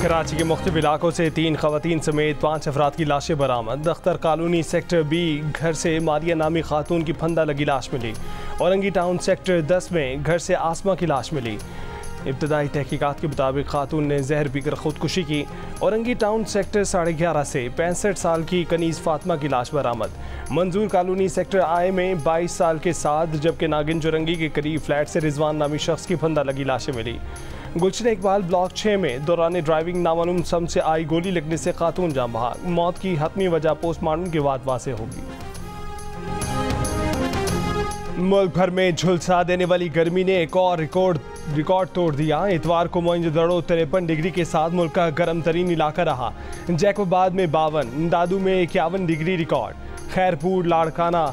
कराची के मुख्तलिफ इलाकों से 3 खवातीन समेत 5 अफराद की लाशें बरामद। अख्तर कॉलोनी सेक्टर बी घर से मारिया नामी खातून की फंदा लगी लाश मिली। औरंगी टाउन सेक्टर 10 में घर से आसमा की लाश मिली। इब्तदाई तहकीकात के मुताबिक खातून ने जहर पीकर खुदकुशी की। औरंगी टाउन सेक्टर 11:30 से 65 साल की कनीज़ फातिमा की लाश बरामद। मंजूर कॉलोनी सेक्टर आई में 22 साल के साथ जबकि नागिन जोरंगी के करीब फ्लैट से रिजवान नामी शख्स की फंदा लगी लाशें मिली। गुलशन इकबाल ब्लॉक 6 में दौरान ड्राइविंग नामालूम सम से आई गोली लगने से खातून जान बहक। मौत की हतमी वजह पोस्टमार्टम के बाद वाज़ेह होगी। मुल्क भर में झुलसा देने वाली गर्मी ने एक और रिकॉर्ड तोड़ दिया। इतवार को मोइंजोदड़ो 53 डिग्री के साथ मुल्क का गर्म तरीन इलाका रहा। जैकोबाद में 52, दादू में 51 डिग्री रिकॉर्ड। खैरपुर, लाड़काना,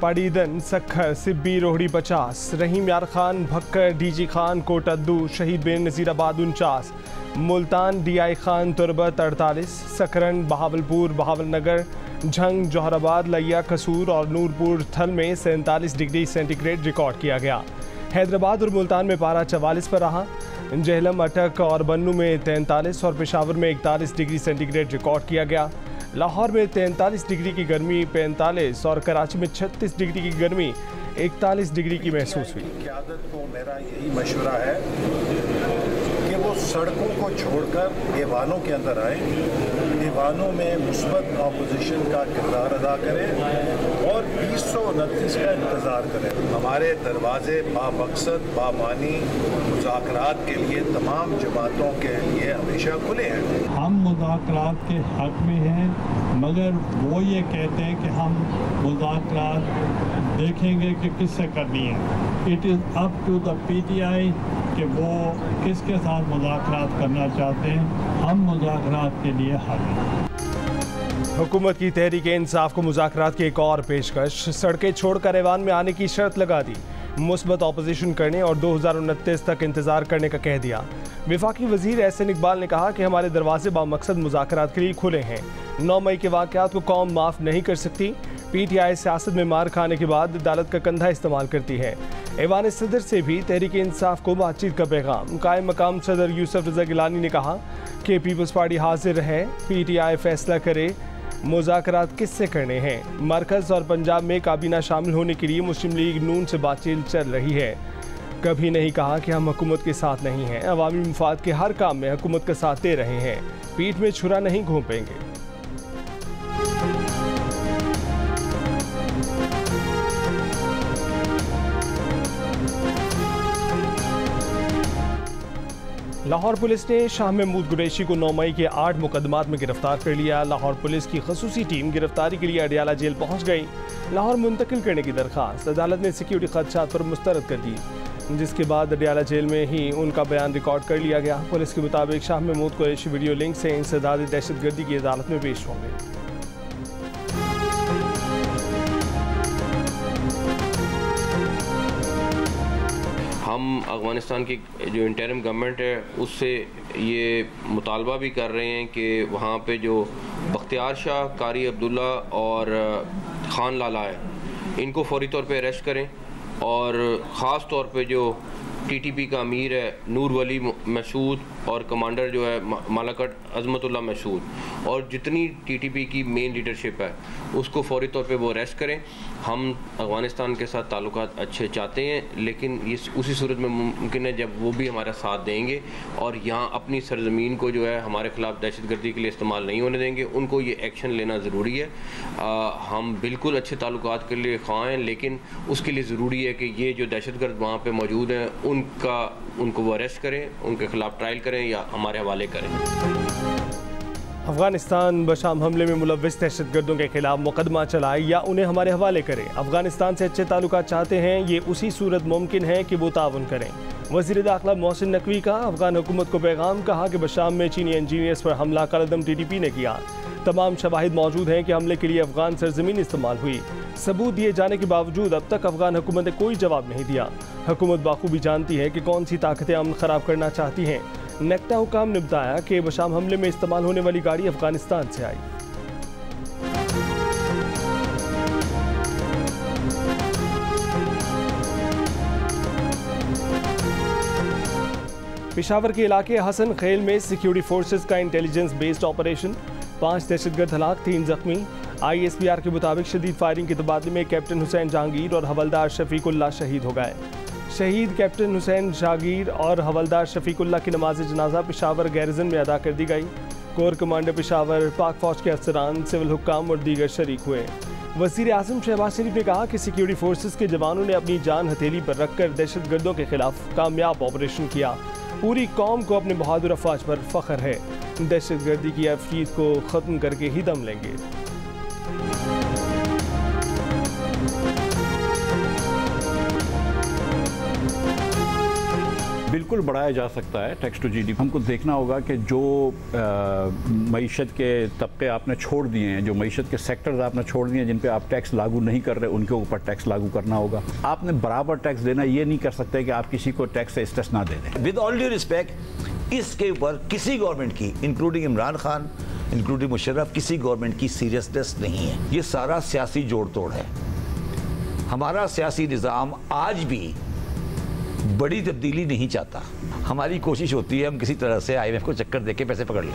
पाड़ीदन, सखर, सिब्बी, रोहड़ी 50, रहीम यार खान, भक्कर, डीजी खान, कोटद्दू, शहीद बिन नज़ीराबाद 49, मुल्तान, डीआई खान, तुरबत 48, सकरन, बहावलपुर, बहावलनगर, झंग, जौहराबाद, लिया, कसूर और नूरपुर थल में 47 डिग्री सेंटीग्रेड रिकॉर्ड किया गया। हैदराबाद और मुल्तान में पारा 44 पर रहा। जहलम, अटक और बन्नू में 43 और पेशावर में 41 डिग्री सेंटीग्रेड रिकॉर्ड किया गया। लाहौर में 43 डिग्री की गर्मी 45 और कराची में 36 डिग्री की गर्मी 41 डिग्री की महसूस हुई। क़यादत को मेरा यही मशवरा है कि वो सड़कों को छोड़कर दीवानों के अंदर आए, दीवानों में मुस्बत अपोजिशन का किरदार अदा करें और 2029 का इंतज़ार करें। हमारे दरवाजे बामकसद बामानी मुज़ाकरात के लिए तमाम जमातों के लिए हमेशा खुले हैं। हम मुज़ाकरात के हक़ में हैं, मगर वो ये कहते हैं कि हम मुज़ाकरात देखेंगे कि किससे करनी है। It is up to the PTI कि वो किसके साथ मुज़ाकरात करना चाहते हैं। हम मुज़ाकरात के लिए हक़ हैं। हुकूमत की तहरीक इंसाफ को मुज़ाकरात की एक और पेशकश। सड़कें छोड़कर ऐवान में आने की शर्त लगा दी। मुस्बत अपोजिशन करने और 2029 तक इंतज़ार करने का कह दिया। वफाकी वज़ीर एहसन इकबाल ने कहा कि हमारे दरवाजे बामकसद मुज़ाकरात के लिए खुले हैं। 9 मई के वाक़यात को कौम माफ़ नहीं कर सकती। PTI सियासत में मार खाने के बाद अदालत का कंधा इस्तेमाल करती है। ऐवान सदर से भी तहरीक इंसाफ को बातचीत का पैगाम। कायम मकाम सदर यूसुफ रज़ा गिलानी ने कहा कि पीपल्स पार्टी हाजिर है, PTI फैसला करे मुज़ाकरात किससे करने हैं। मरकज़ और पंजाब में काबीना शामिल होने के लिए मुस्लिम लीग नून से बातचीत चल रही है। कभी नहीं कहा कि हम हुकूमत के साथ नहीं हैं। अवामी मुफाद के हर काम में हुकूमत का साथ दे रहे हैं। पीठ में छुरा नहीं घोंपेंगे। लाहौर पुलिस ने शाह महमूद कुरैशी को 9 मई के 8 मुकदमात में गिरफ्तार कर लिया। लाहौर पुलिस की खसूसी टीम गिरफ्तारी के लिए अडियाला जेल पहुंच गई। लाहौर मुंतकिल करने की दरख्वास्त अदालत ने सिक्योरिटी खदशात पर मुस्तरद कर दी, जिसके बाद अडियाला जेल में ही उनका बयान रिकॉर्ड कर लिया गया। पुलिस के मुताबिक शाह महमूद कुरैशी वीडियो लिंक से इंसदाद दहशतगर्दी की अदालत में पेश होंगे। हम अफ़गानिस्तान की जो इंटरिम गवर्नमेंट है उससे ये मुतालबा भी कर रहे हैं कि वहाँ पे जो बख्तियार शाह, कारी अब्दुल्ला और खान लाला है, इनको फौरी तौर पे अरेस्ट करें और ख़ास तौर पे जो TTP का अमीर है नूर वली मसूद और कमांडर जो है मालाकट अज़मतुल्लाह मसूद और जितनी TTP की मेन लीडरशिप है उसको फौरी तौर पे वो अरेस्ट करें। हम अफ़गानिस्तान के साथ ताल्लुकात अच्छे चाहते हैं, लेकिन ये उसी सूरत में मुमकिन है जब वो भी हमारा साथ देंगे और यहाँ अपनी सरजमीन को जो है हमारे ख़िलाफ़ दहशतगर्दी के लिए इस्तेमाल नहीं होने देंगे। उनको ये एक्शन लेना ज़रूरी है। हम बिल्कुल अच्छे ताल्लुकात के लिए ख्वाह हैं, लेकिन उसके लिए ज़रूरी है कि ये जो दहशतगर्द वहाँ पर मौजूद हैं उनको वो अरेस्ट करें, उनके खिलाफ ट्रायल करें या हमारे हवाले करें। अफगानिस्तान बशाम हमले में मुलव्विस दहशतगर्दों के खिलाफ मुकदमा चलाए या उन्हें हमारे हवाले करें। अफगानिस्तान से अच्छे ताल्लुकात चाहते हैं, ये उसी सूरत मुमकिन है कि वो ताउन करें। वज़ीर दाखिला मोहसिन नकवी का अफगान हुकूमत को पैगाम। कहा कि बशाम में चीनी इंजीनियर्स पर हमला कलदम TTP ने किया। तमाम शवाहिद मौजूद हैं कि हमले के लिए अफगान सरजमीन इस्तेमाल हुई। सबूत दिए जाने के बावजूद अब तक अफगान हुकूमत ने कोई जवाब नहीं दिया। हुकूमत बाखूबी जानती है कि कौन सी ताकतें अमन ख़राब करना चाहती हैं। नेक्टा हुकाम ने बताया कि बशाम हमले में इस्तेमाल होने वाली गाड़ी अफगानिस्तान से आई। पेशावर के इलाके हसन खेल में सिक्योरिटी फोर्सेस का इंटेलिजेंस बेस्ड ऑपरेशन, 5 दहशतगर्द हलाक, 3 जख्मी। ISPR के मुताबिक शदीद फायरिंग के तबादले में कैप्टन हुसैन जहांगीर और हवलदार शफीकुल्लाह शहीद हो गए। शहीद कैप्टन हुसैन जहांगीर और हवलदार शफीकुल्लाह की नमाज जनाजा पेशावर गैरिजन में अदा कर दी गई। कोर कमांडर पेशावर, पाक फौज के अफसरान, सिविल हुक्काम और दीगर शरीक हुए। वज़ीर आज़म शहबाज शरीफ ने कहा कि सिक्योरिटी फोर्सेस के जवानों ने अपनी जान हथेली पर रखकर दहशतगर्दों के खिलाफ कामयाब ऑपरेशन किया। पूरी कौम को अपने बहादुर अफवाज पर फख्र है। दहशतगर्दी की अफरीद को ख़त्म करके ही दम लेंगे। बिल्कुल बढ़ाया जा सकता है टैक्स टू GDP। हमको देखना होगा कि जो मईशत के तबके आपने छोड़ दिए हैं, जो मईशत के सेक्टर्स आपने छोड़ दिए हैं जिन पे आप टैक्स लागू नहीं कर रहे, उनके ऊपर टैक्स लागू करना होगा। आपने बराबर टैक्स देना, ये नहीं कर सकते कि आप किसी को टैक्स से इस्तेस्ना दे दें। विद ऑल ड्यू रिस्पेक्ट, इसके ऊपर किसी गवर्नमेंट की, इंक्लूडिंग इमरान खान, इंक्लूडिंग मुशर्रफ, किसी गवर्नमेंट की सीरियसनेस नहीं है। ये सारा सियासी जोड़ तोड़ है। हमारा सियासी निज़ाम आज भी बड़ी तब्दीली नहीं चाहता। हमारी कोशिश होती है हम किसी तरह से IMF को चक्कर देके पैसे पकड़ लें।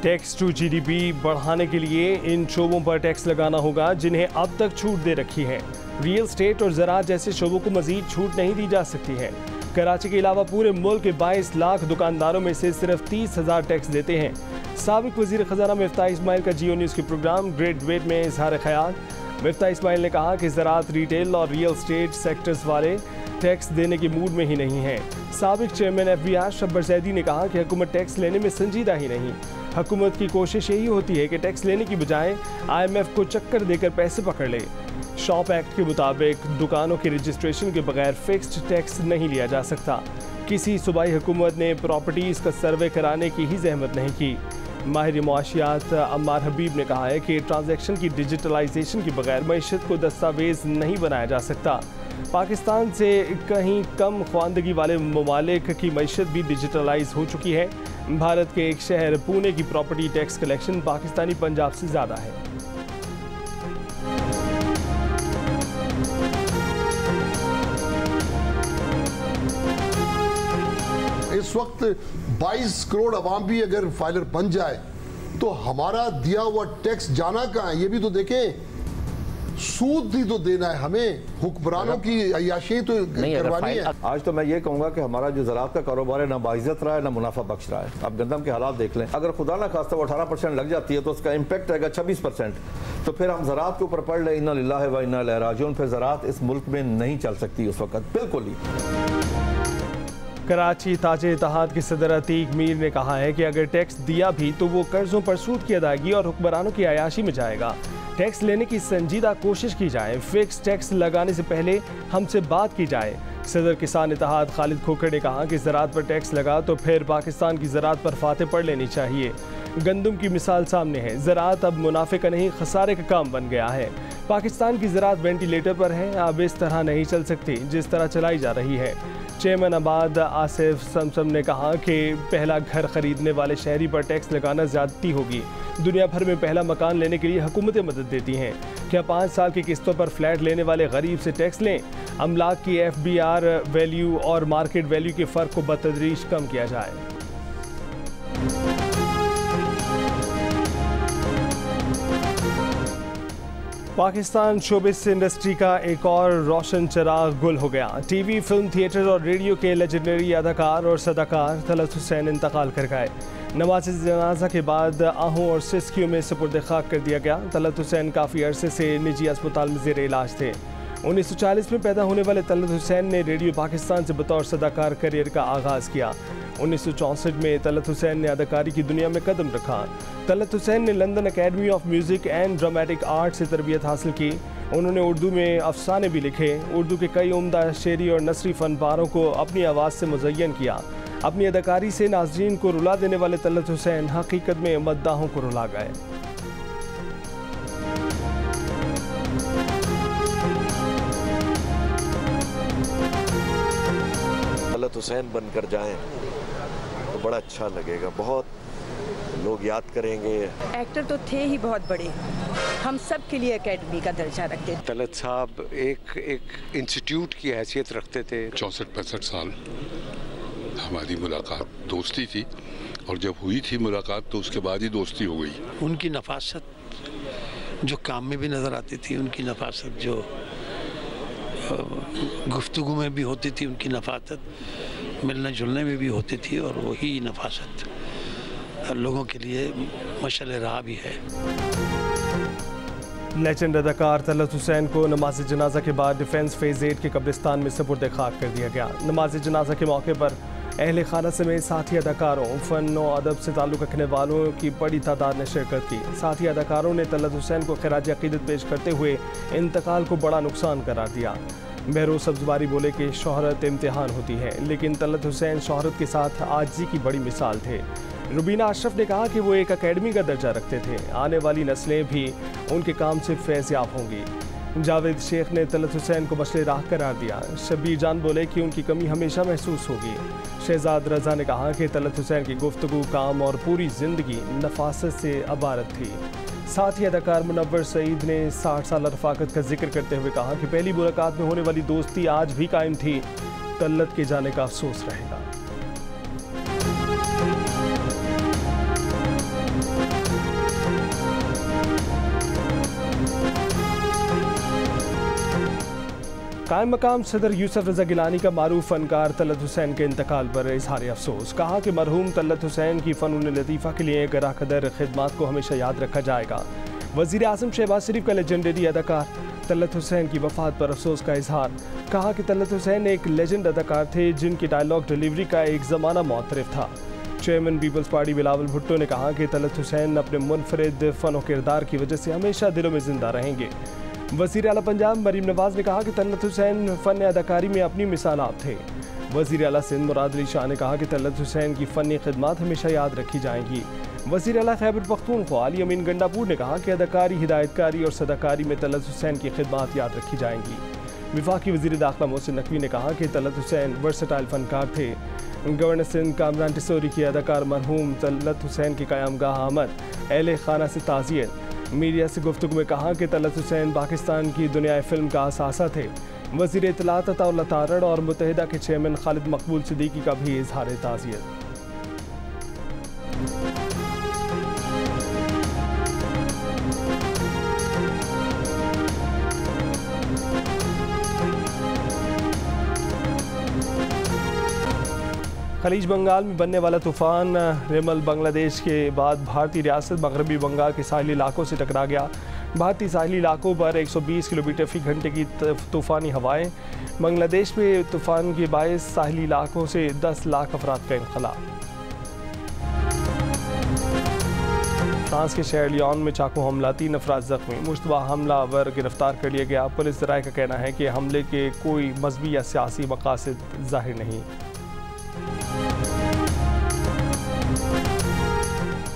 टैक्स टू GDP बढ़ाने के लिए इन शोबों पर टैक्स लगाना होगा जिन्हें अब तक छूट दे रखी है। रियल स्टेट और ज़राअत जैसे शोबों को मजीद छूट नहीं दी जा सकती है। कराची के अलावा पूरे मुल्क के 22 लाख दुकानदारों में से सिर्फ 30,000 टैक्स देते हैं। साबिक वज़ीर ख़जाना मिफ्ताह इस्माइल का जियो न्यूज़ के प्रोग्राम ग्रेट डिबेट में इजहार ख्याल। मिफ्ताह इस्माइल ने कहा कि ज़राअत, रिटेल और रियल स्टेट सेक्टर्स वाले टैक्स देने के मूड में ही नहीं हैं। साबिक चेयरमैन FBI शब्बर जैदी ने कहा कि हुकूमत टैक्स लेने में संजीदा ही नहीं। हुकूमत की कोशिश यही होती है कि टैक्स लेने की बजाय IMF को चक्कर देकर पैसे पकड़ ले। शॉप एक्ट के मुताबिक दुकानों के रजिस्ट्रेशन के बगैर फिक्स्ड टैक्स नहीं लिया जा सकता। किसी सूबाई हुकूमत ने प्रॉपर्टीज़ का सर्वे कराने की ही जहमत नहीं की। माहिर मुआशियात अम्मार हबीब ने कहा है कि ट्रांजैक्शन की डिजिटलाइजेशन के बगैर मईशत को दस्तावेज़ नहीं बनाया जा सकता। पाकिस्तान से कहीं कम ख्वानदगी वाले ममालिक की मईशत भी डिजिटलाइज हो चुकी है। भारत के एक शहर पुणे की property tax collection Pakistani Punjab से ज़्यादा है। इस वक्त 22 करोड़ अवाम भी अगर फाइलर बन जाए तो हमारा दिया हुआ टैक्स जाना कहाँ है, ये भी तो देखें। सूद ही तो देना है हमें, हुक्मरानों की अय्याशी तो करवानी है। आज तो मैं ये कहूंगा कि हमारा जो ज़राअत का कारोबार है ना बाइज्जत रहा है ना मुनाफा बख्श रहा है। अब गंदम के हालात देख लें, अगर खुदा ना खास्ता वो 18% लग जाती है तो उसका इम्पैक्ट आएगा 26%। तो फिर हम ज़राअत के ऊपर पढ़ लें इन्ना लिल्लाहि व इन्ना इलैहि राजिऊन, फिर ज़राअत इस मुल्क में नहीं चल सकती उस वक्त बिल्कुल ही। कराची ताजे इत्तेहाद के सदर अतीक मीर ने कहा है कि अगर टैक्स दिया भी तो वो कर्जों पर सूद की अदायगी और हुक्मरानों की अयाशी में जाएगा। टैक्स लेने की संजीदा कोशिश की जाए, फिक्स टैक्स लगाने से पहले हमसे बात की जाए। सदर किसान इत्तेहाद खालिद खोखर ने कहा कि ज़राअत पर टैक्स लगा तो फिर पाकिस्तान की ज़राअत पर फाते पढ़ लेनी चाहिए। गंदम की मिसाल सामने है, ज़राअत अब मुनाफे का नहीं खसारे का काम बन गया है। पाकिस्तान की ज़राअत वेंटिलेटर पर है, अब इस तरह नहीं चल सकती जिस तरह चलाई जा रही है। चेयरमैन आबाद आसिफ समसम ने कहा कि पहला घर खरीदने वाले शहरी पर टैक्स लगाना ज़्यादती होगी। दुनिया भर में पहला मकान लेने के लिए हुकूमतें मदद देती हैं। क्या 5 साल की किस्तों पर फ्लैट लेने वाले गरीब से टैक्स लें? अमलाक की FBR वैल्यू और मार्केट वैल्यू के फ़र्क को बतदरीज कम किया जाए। पाकिस्तान शोबिस इंडस्ट्री का एक और रोशन चिराग गुल हो गया। टीवी, फिल्म, थिएटर और रेडियो के लेजेंडरी अदाकार और सदाकार तलत हुसैन इंतकाल कर गए। नमाज जनाजा के बाद आहू और सिस्कियों में सुपुर्द खाक कर दिया गया। तलत हुसैन काफ़ी अरसे से निजी अस्पताल में ज़ेर इलाज थे। 1940 में पैदा होने वाले तलत हुसैन ने रेडियो पाकिस्तान से बतौर सदाकार करियर का आगाज़ किया। 1964 में तलत हुसैन ने अदाकारी की दुनिया में कदम रखा। तलत हुसैन ने London academy of music and dramatic art से तरबियत हासिल की। उन्होंने उर्दू में अफसाने भी लिखे। उर्दू के कई उम्दा शेरी और नसरी फनपारों को अपनी आवाज़ से मुज़य्यन किया। अपनी अदाकारी से नाज़रीन को रुला देने वाले तलत हुसैन हकीकत में मद्दाहों को रुला गए। तलत हुसैन बनकर जाएं तो बड़ा अच्छा लगेगा, बहुत लोग याद करेंगे। एक्टर तो थे ही बहुत बड़े, हम सब के लिए एकेडमी का दर्जा रखते थे। तलत साहब एक इंस्टीट्यूट की हैसियत रखते थे। 64-65 साल हमारी मुलाकात दोस्ती थी, और जब हुई थी मुलाकात तो उसके बाद ही दोस्ती हो गई। उनकी नफासत जो काम में भी नज़र आती थी, उनकी नफासत जो गुफ्तगू में भी होती थी, उनकी नफासत मिलने जुलने में भी होती थी, और वही नफासत लोगों के लिए मशाल राह भी है। लेजेंड अदाकार तलत हुसैन को नमाज जनाजा के बाद डिफेंस फेज 8 के कब्रिस्तान में सुपुर्द खाक कर दिया गया। नमाज जनाजा के मौके पर अहले खाना समेत साथी अदाकारों, फ़न और अदब से ताल्लुक़ रखने वालों की बड़ी तादाद ने शिरकत की। साथी अदाकारों ने तलत हुसैन को खराज अक़ीदत पेश करते हुए इंतकाल को बड़ा नुकसान करार दिया। बहरोज़ सब्ज़बारी बोले कि शोहरत इम्तिहान होती है, लेकिन तलत हुसैन शोहरत के साथ आजिज़ी की बड़ी मिसाल थे। रुबीना अशरफ ने कहा कि वो एक अकेडमी का दर्जा रखते थे, आने वाली नस्लें भी उनके काम से फैज़याब होंगी। जावेद शेख ने तलत हुसैन को मसले राह करार दिया। शब्बीर जान बोले कि उनकी कमी हमेशा महसूस होगी। शहजाद रजा ने कहा कि तलत हुसैन की गुफ्तगू, काम और पूरी ज़िंदगी नफासत से अबारत थी। साथ ही अदाकार मुनव्वर सईद ने 60 साल रफ़ाकत का जिक्र करते हुए कहा कि पहली मुलाकात में होने वाली दोस्ती आज भी कायम थी, तलत के जाने का अफसोस रहेगा। कायम मकाम सदर यूसुफ रज़ा गिलानी का मारूफ फ़नकार तलत हुसैन के इंतकाल पर इजहार अफसोस। कहा कि मरहूम तलत हुसैन की फ़नून लतीफ़ा के लिए गरा कदर खिदमात को हमेशा याद रखा जाएगा। वज़ीर आज़म शहबाज शरीफ का लेजेंडरी अदाकार तलत हुसैन की वफ़ात पर अफसोस का इजहार। कहा कि तलत हुसैन एक लेजेंड अदाकार थे जिनकी डायलॉग डिलीवरी का एक ज़माना मुतरफ था। चेयरमैन पीपल्स पार्टी बिलावल भुट्टो ने कहा कि तलत हुसैन अपने मुनफरिद फ़न और किरदार की वजह से हमेशा दिलों में ज़िंदा रहेंगे। वज़ीर आला पंजाब मरीम नवाज़ ने कहा कि तलत हुसैन फ़न अदाकारी में अपनी मिसाल आप थे। वज़ीर आला सिंध मुराद अली शाह ने कहा कि तलत हुसैन की फ़नी खिदमत हमेशा याद रखी जाएंगी। वज़ीर आला खैबर पख्तूनख्वा अली अमीन गंडापुर ने कहा कि अदाकारी, हिदायतकारी और सदाकारी में तलत हुसैन की खिदमत याद रखी जाएंगी। वफाकी वज़ीर दाखिला मोहसिन नकवी ने कहा कि तलत हुसैन वर्सटाइल फ़नकार थे। गवर्नर सिंध कामरान टिसोरी के अदाकार मरहूम तलत हुसैन की क़यामगाह आमद, अहले खाना से ताज़ियत। मीडिया से गुफ्तगू में कहा कि तलत हुसैन पाकिस्तान की दुनिया फ़िल्म का असासा थे। वज़ीर इत्तलात अताउल्लाह तारड़ और मुत्तहिदा के चेयरमैन खालिद मकबूल सिद्दीकी का भी इजहार ताज़ियत। खलीज बंगाल में बनने वाला तूफ़ान रिमल बांग्लादेश के बाद भारतीय रियासत मगरबी बंगाल के साहिली इलाकों से टकरा गया। भारतीय साहिली इलाकों पर 120 किलोमीटर फ़ी घंटे की तूफ़ानी हवाएं। बांग्लादेश में तूफ़ान के बायस साहिली इलाकों से 10 लाख अफराद का इंखला। फ्रांस के शहर लियोन में चाकू हमला, 3 अफराद जख्मी, मुश्तबा हमलावर गिरफ्तार कर लिया गया। पुलिस ज़राए का कहना है कि हमले के कोई मजहबी या सियासी मकासद जाहिर नहीं।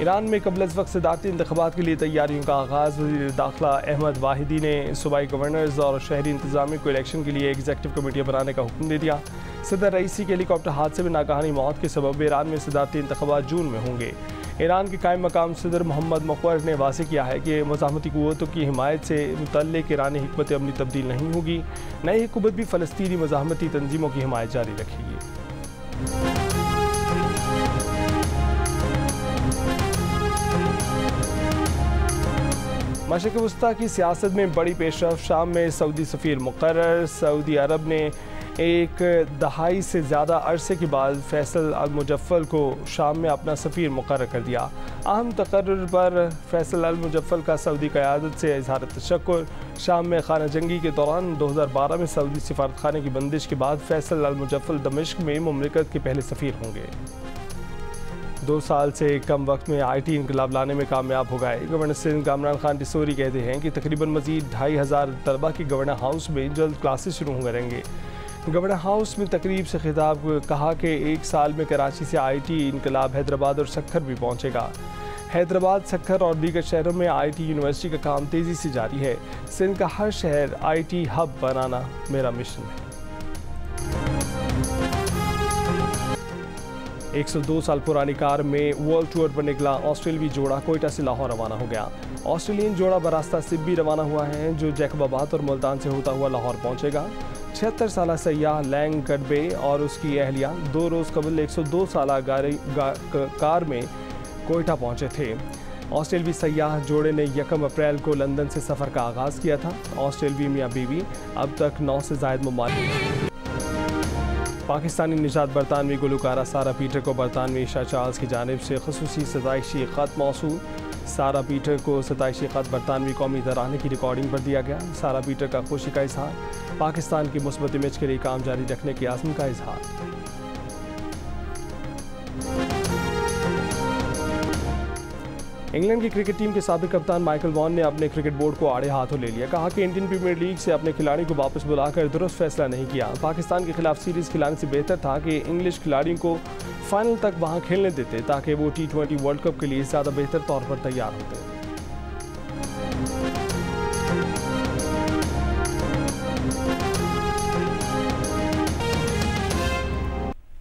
ईरान में कबल वक्त सदारती इंतख़ाबात के लिए तैयारियों का आगाज़। वज़ीर दाखिला अहमद वाहिदी ने सूबाई गवर्नर्स और शहरी इंतज़ामिया को इलेक्शन के लिए एग्जीक्यूटिव कमेटियाँ बनाने का हुक्म दे दिया। सदर रईसी के हेलीकॉप्टर हादसे में नागहानी मौत के सबब ईरान में सदारती इंतख़ाबात जून में होंगे। ईरान के कायम मकाम सदर मोहम्मद मुक़व्वर ने वाज़ेह किया है कि मुज़ाहमती क़ुव्वतों की हिमायत से मुतल्लिक़ ईरानी हिकमत अमली तब्दील नहीं होगी। नई हुकूमत भी फ़लस्तीनी मुज़ाहमती तंजीमों की हिमायत जारी रखेगी। मशरिक़ वस्ता की सियासत में बड़ी पेशरफ़। शाम में सऊदी सफ़ीर मुक़र्रर। सऊदी अरब ने एक दहाई से ज़्यादा अरसे के बाद फैसल अल मुजफ़्फ़ल को शाम में अपना सफ़ीर मुक़र्रर कर दिया। अहम तकर्रुर पर फैसल अल मुजफ़्फ़ल का सऊदी क़यादत से इज़हार तशक्कुर। शाम में खाना जंगी के दौरान 2012 में सऊदी सिफारत खाने की बंदिश के बाद फैसल अल मुजफ़्फ़ल दमिश्क में मुमलिकत के पहले सफ़ीर होंगे। 2 साल से कम वक्त में IT इनकलाब लाने में कामयाब हो गए। गवर्नर सिंध कामरान खान टिसोरी कहते हैं कि तकरीबन मज़ीद 2500 तलबा की गवर्नर हाउस में जल्द क्लासेस शुरू करेंगे। गवर्नर हाउस में तकरीब से खिताब कहा कि 1 साल में कराची से IT इनकलाब हैदराबाद और सक्खर भी पहुँचेगा। हैदराबाद, सक्खर और दीगर शहरों में IT यूनिवर्सिटी का काम तेज़ी से जारी है। सिंध का हर शहर IT हब बनाना मेरा मिशन है। 102 साल पुरानी कार में वर्ल्ड टूर पर निकला ऑस्ट्रेलियाई जोड़ा कोयटा से लाहौर रवाना हो गया। ऑस्ट्रेलियन जोड़ा बरास्ता सिब्बी रवाना हुआ है जो जैकबाबाद और मुल्तान से होता हुआ लाहौर पहुंचेगा। 76 साला सयाह लैंग कडबे और उसकी अहलिया 2 रोज़ कबल 102 साला कार में कोयटा पहुंचे थे। ऑस्ट्रेलवी सयाह जोड़े ने 1 अप्रैल को लंदन से सफ़र का आगाज़ किया था। ऑस्ट्रेलवी मियाँ बीवी अब तक 9 से ज़ायद ममालिक। पाकिस्तानी निजात बरतानवी गुलकारा सारा पीटर को बरतानवी शाह चार्ल्स की जानिब से खुसूसी सताइशी ख़त मौसूल। सारा पीटर को सताइशी ख़त बरतानवी कौमी तराने की रिकॉर्डिंग पर दिया गया। सारा पीटर का खुशी का इजहार, पाकिस्तान की मुस्बत इमेज के लिए काम जारी रखने के आज़म का इजहार। इंग्लैंड की क्रिकेट टीम के साबिक कप्तान माइकल वॉन ने अपने क्रिकेट बोर्ड को आड़े हाथों ले लिया। कहा कि इंडियन प्रीमियर लीग से अपने खिलाड़ियों को वापस बुलाकर दुरुस्त फैसला नहीं किया। पाकिस्तान के खिलाफ सीरीज खिलाने से बेहतर था कि इंग्लिश खिलाड़ियों को फाइनल तक वहां खेलने देते ताकि वो T20 वर्ल्ड कप के लिए ज़्यादा बेहतर तौर पर तैयार होते।